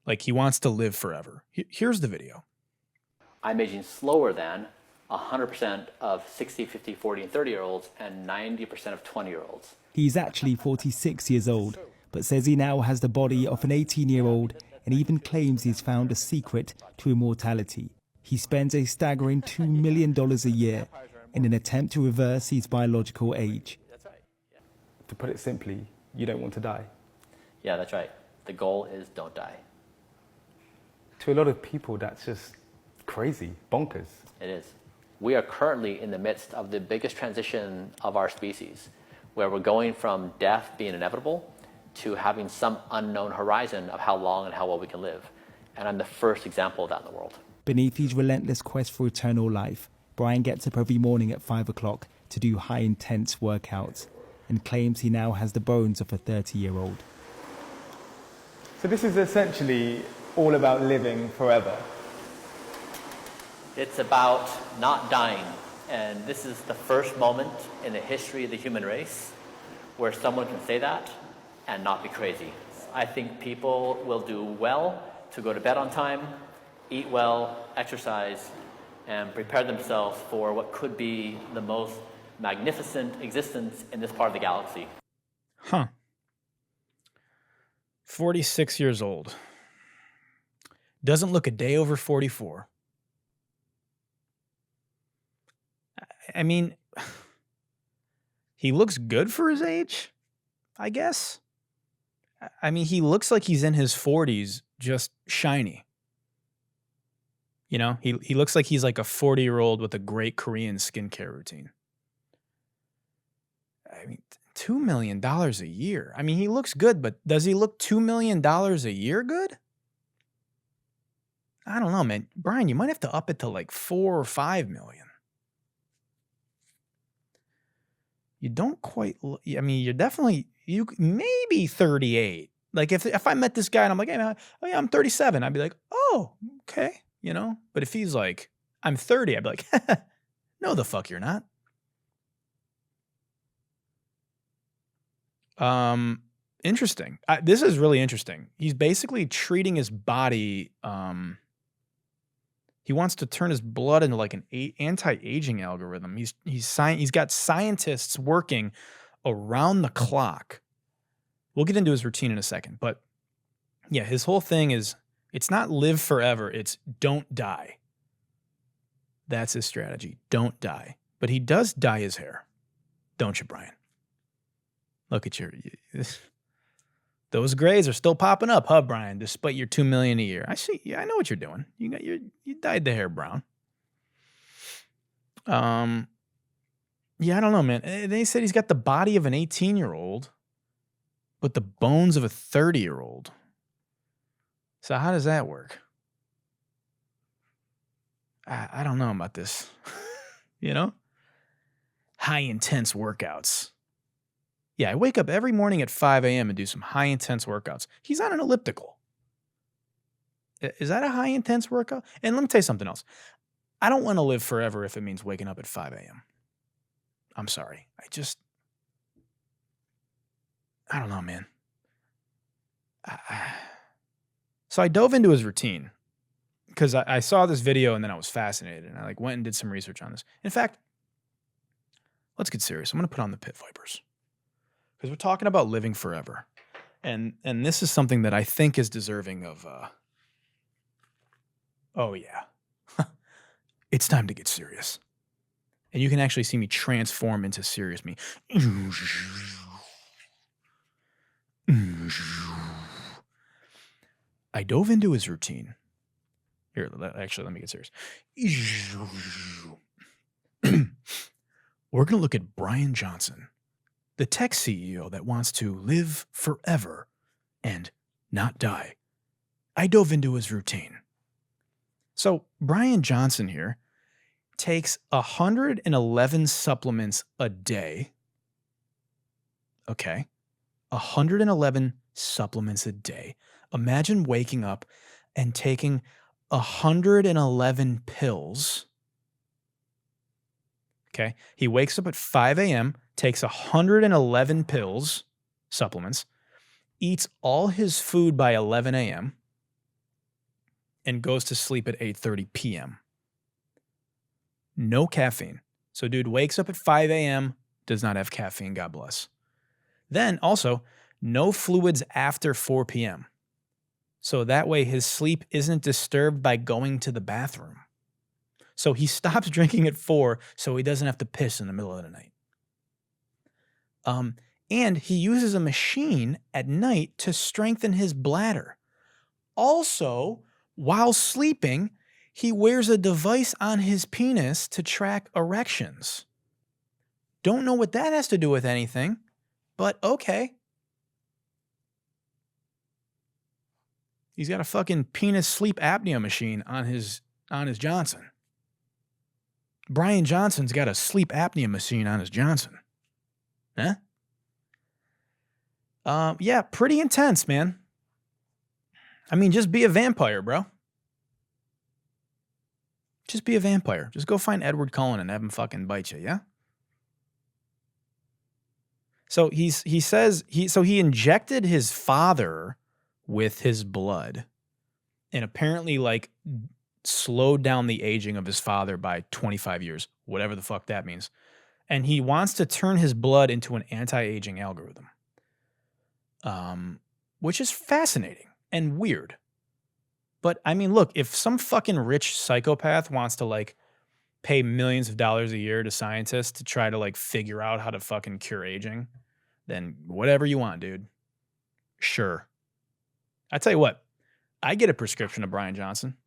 Like, he wants to live forever. Here's the video. I'm aging slower than 100% of 60, 50, 40, and 30-year-olds and 90% of 20-year-olds. He's actually 46 years old, but says he now has the body of an 18-year-old and even claims he's found a secret to immortality. He spends a staggering $2 million a year in an attempt to reverse his biological age. That's right. Yeah. To put it simply, you don't want to die. Yeah, that's right. The goal is don't die. To a lot of people, that's just crazy, bonkers. It is. We are currently in the midst of the biggest transition of our species, where we're going from death being inevitable to having some unknown horizon of how long and how well we can live. And I'm the first example of that in the world. Beneath his relentless quest for eternal life, Bryan gets up every morning at 5 o'clock to do high-intense workouts and claims he now has the bones of a 30-year-old. So this is essentially all about living forever. It's about not dying. And this is the first moment in the history of the human race where someone can say that and not be crazy. I think people will do well to go to bed on time, eat well, exercise, and prepare themselves for what could be the most magnificent existence in this part of the galaxy. Huh. 46 years old. Doesn't look a day over 44. I mean, he looks good for his age, I guess. I mean, he looks like he's in his 40s, just shiny. You know, he looks like he's like a 40-year-old with a great Korean skincare routine. I mean, $2 million a year. I mean, he looks good, but does he look $2 million a year good? I don't know, man. Bryan, you might have to up it to like 4 or 5 million. You don't quite, I mean, you're definitely, you maybe 38. Like if I met this guy and I'm like, hey man, oh yeah, I'm 37. I'd be like, oh, okay. You know, but if he's like, I'm 30, I'd be like, no, the fuck you're not. Interesting. This is really interesting. He's basically treating his body. He wants to turn his blood into like an anti-aging algorithm. He's got scientists working around the clock. We'll get into his routine in a second, but yeah, his whole thing is it's not live forever. It's don't die. That's his strategy. Don't die. But he does dye his hair. Don't you, Bryan? Look at those grays are still popping up, huh, Bryan? Despite your $2 million a year. I see. Yeah, I know what you're doing. You dyed the hair brown. Yeah, I don't know, man. They said he's got the body of an 18-year-old, but the bones of a 30-year-old. So how does that work? I don't know about this. You know? High intense workouts. Yeah, I wake up every morning at 5 a.m. and do some high intense workouts. He's on an elliptical. Is that a high intense workout? And let me tell you something else. I don't want to live forever if it means waking up at 5 a.m. I'm sorry. I don't know, man. So I dove into his routine because I saw this video and then I was fascinated and I like went and did some research on this. In fact, let's get serious. I'm going to put on the pit vipers because we're talking about living forever. And this is something that I think is deserving of, oh yeah, it's time to get serious. And you can actually see me transform into serious me. I dove into his routine. Here, actually, let me get serious. We're going to look at Bryan Johnson, the tech CEO that wants to live forever and not die. I dove into his routine. So Bryan Johnson here takes 111 supplements a day. Okay. 111 supplements a day. Imagine waking up and taking 111 pills. Okay. He wakes up at 5 a.m., takes 111 pills, supplements, eats all his food by 11 a.m., and goes to sleep at 8:30 p.m. No caffeine. So dude wakes up at 5 a.m., does not have caffeine, God bless. Then also, no fluids after 4 p.m. So that way his sleep isn't disturbed by going to the bathroom. So he stops drinking at 4 so he doesn't have to piss in the middle of the night. And he uses a machine at night to strengthen his bladder. Also, while sleeping, he wears a device on his penis to track erections. Don't know what that has to do with anything, but okay. He's got a fucking penis sleep apnea machine on his Johnson. Bryan Johnson's got a sleep apnea machine on his Johnson. Huh? Yeah, pretty intense, man. I mean, just be a vampire, bro. Just be a vampire. Just go find Edward Cullen and have him fucking bite you, yeah? So he says he injected his father with his blood and apparently like slowed down the aging of his father by 25 years, whatever the fuck that means. And he wants to turn his blood into an anti-aging algorithm. Which is fascinating and weird. But I mean, look, if some fucking rich psychopath wants to like pay millions of dollars a year to scientists to try to like figure out how to fucking cure aging, then whatever you want, dude. Sure. I tell you what, I get a prescription of Bryan Johnson.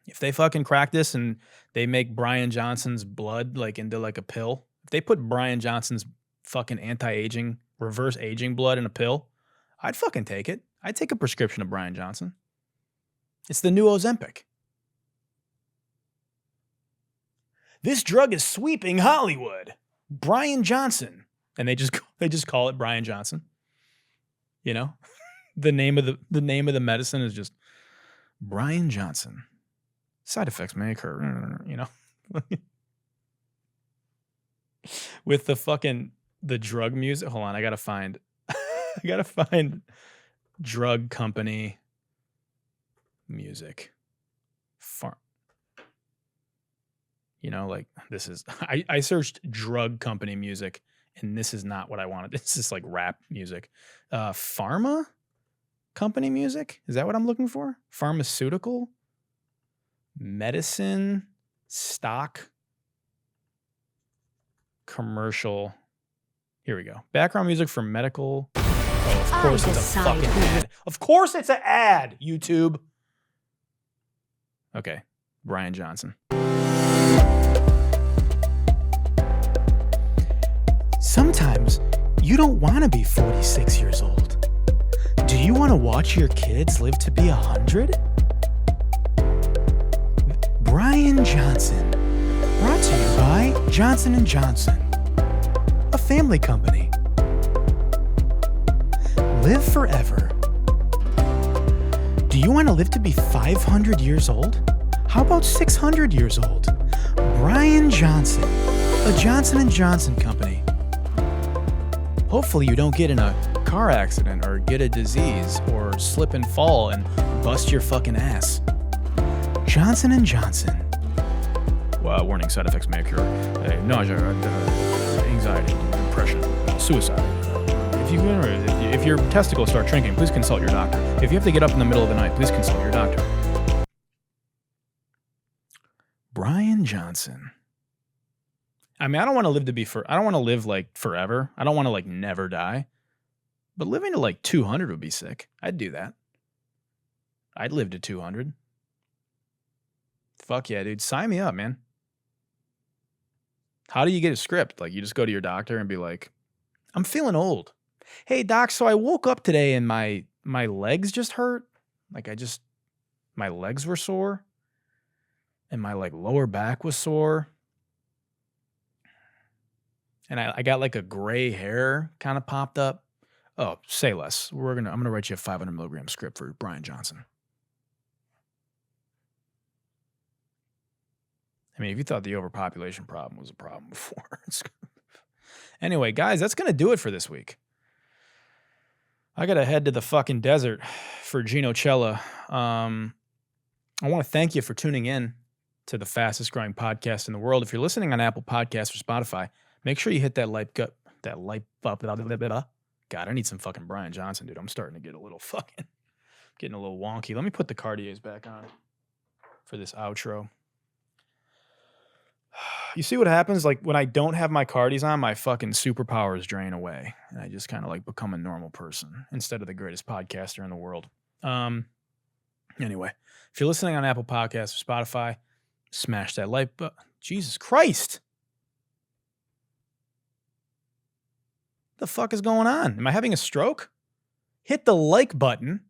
If they fucking crack this and they make Bryan Johnson's blood like into like a pill, if they put Bryan Johnson's fucking anti-aging, reverse aging blood in a pill, I'd fucking take it. I'd take a prescription of Bryan Johnson. It's the new Ozempic. This drug is sweeping Hollywood. Bryan Johnson. And they just call it Bryan Johnson. You know? The name of the medicine is just Bryan Johnson. Side effects may occur, you know. With the drug music. Hold on, I gotta find drug company music. You know, like this is I searched drug company music and this is not what I wanted. This is like rap music. Pharma company music? Is that what I'm looking for? Pharmaceutical? Medicine? Stock? Commercial? Here we go. Background music for medical. Oh, of course it's a fucking ad. Of course it's an ad, YouTube. Okay. Bryan Johnson. Sometimes you don't want to be 46 years old. Do you want to watch your kids live to be 100? Bryan Johnson. Brought to you by Johnson & Johnson, a family company. Live forever. Do you want to live to be 500 years old? How about 600 years old? Bryan Johnson, a Johnson & Johnson company. Hopefully you don't get in a car accident or get a disease or slip and fall and bust your fucking ass. Johnson & Johnson. Well, warning, side effects may occur. Nausea, anxiety, depression, suicide. If your testicles start shrinking, please consult your doctor. If you have to get up in the middle of the night, please consult your doctor. Bryan Johnson. I mean, I don't want to live like forever. I don't want to like never die. But living to like 200 would be sick. I'd do that. I'd live to 200. Fuck yeah, dude. Sign me up, man. How do you get a script? Like, you just go to your doctor and be like, I'm feeling old. Hey, doc, so I woke up today and my legs just hurt. Like, my legs were sore. And my, like, lower back was sore. And I got, like, a gray hair kind of popped up. Oh, say less. I'm going to write you a 500 milligram script for Bryan Johnson. I mean, if you thought the overpopulation problem was a problem before. Anyway, guys, that's going to do it for this week. I got to head to the fucking desert for Gino Cella. I want to thank you for tuning in to the fastest growing podcast in the world. If you're listening on Apple Podcasts or Spotify, make sure you hit that like up. God, I need some fucking Bryan Johnson, dude. I'm starting to get getting a little wonky. Let me put the Cartiers back on for this outro. You see what happens? Like, when I don't have my Cardies on, my fucking superpowers drain away. And I just kind of like become a normal person instead of the greatest podcaster in the world. Anyway, if you're listening on Apple Podcasts or Spotify, smash that like button. Jesus Christ. The fuck is going on? Am I having a stroke? Hit the like button.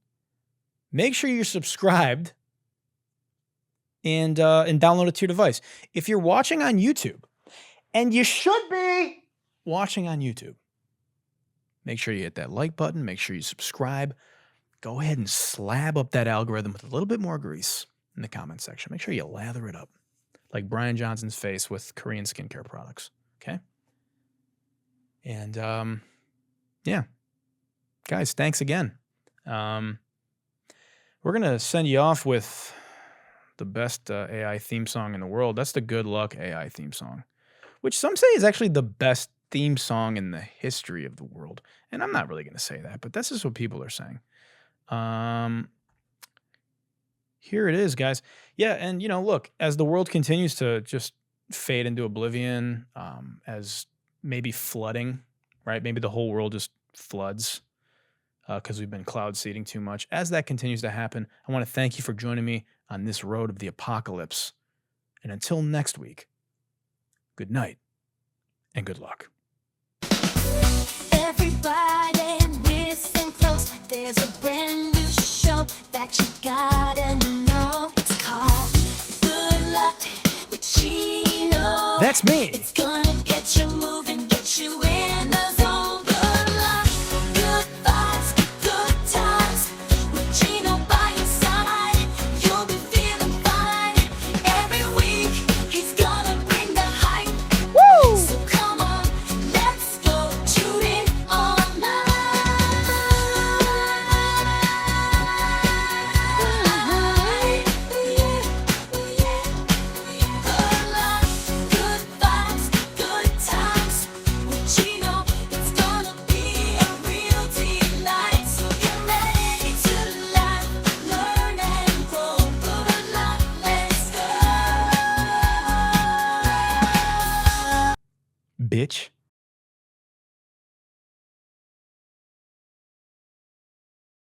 Make sure you're subscribed. And download it to your device. If you're watching on YouTube, and you should be watching on YouTube, make sure you hit that like button. Make sure you subscribe. Go ahead and slab up that algorithm with a little bit more grease in the comment section. Make sure you lather it up like Bryan Johnson's face with Korean skincare products. Okay? And, yeah. Guys, thanks again. We're going to send you off with the best AI theme song in the world. That's the Good Luck AI theme song, which some say is actually the best theme song in the history of the world. And I'm not really going to say that, but that's just what people are saying. Here it is, guys. Yeah, and, look, as the world continues to just fade into oblivion, as maybe flooding, right? Maybe the whole world just floods because we've been cloud seeding too much. As that continues to happen, I want to thank you for joining me on this road of the apocalypse. And until next week, good night and good luck. Everybody listen close. There's a brand new show that you gotta know. It's called Good Luck with Gino. That's me. It's gonna get you moving, get you in the zone. Good luck, good vibes, good times with Gino by your side. You'll be feeling fine. Every week he's gonna bring the hype. Woo! So come on, let's go tune in all night. Good luck, good vibes, good times with Gino. It's gonna be a real delight. So get ready to laugh, learn and grow. Good luck, let's go. Bitch.